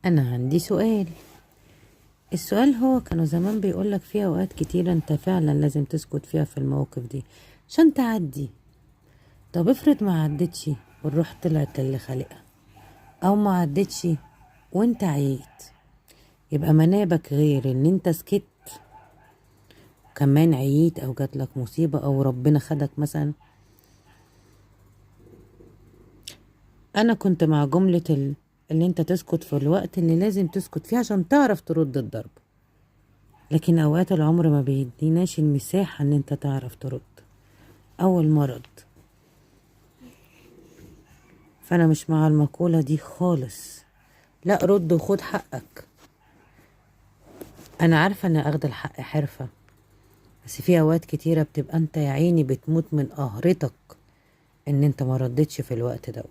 أنا عندي سؤال. السؤال هو كانوا زمان بيقولك في أوقات كتيرة أنت فعلا لازم تسكت فيها في المواقف دي عشان تعدي. طب افرض ما عدتش والروح طلعت للي خالقها، أو ما عدتش وانت عييت، يبقى منابك غير ان انت سكت كمان عييت أو جاتلك مصيبة أو ربنا خدك مثلا. أنا كنت مع جملة اللي انت تسكت في الوقت اللي لازم تسكت فيه عشان تعرف ترد الضرب، لكن اوقات العمر ما بيديناش المساحة ان انت تعرف ترد او المرض. فانا مش مع المقولة دي خالص. لا، رد وخد حقك. انا عارفة ان اخد الحق حرفة، بس في اوقات كتيرة بتبقى انت يا عيني بتموت من قهرتك ان انت ما ردتش في الوقت ده.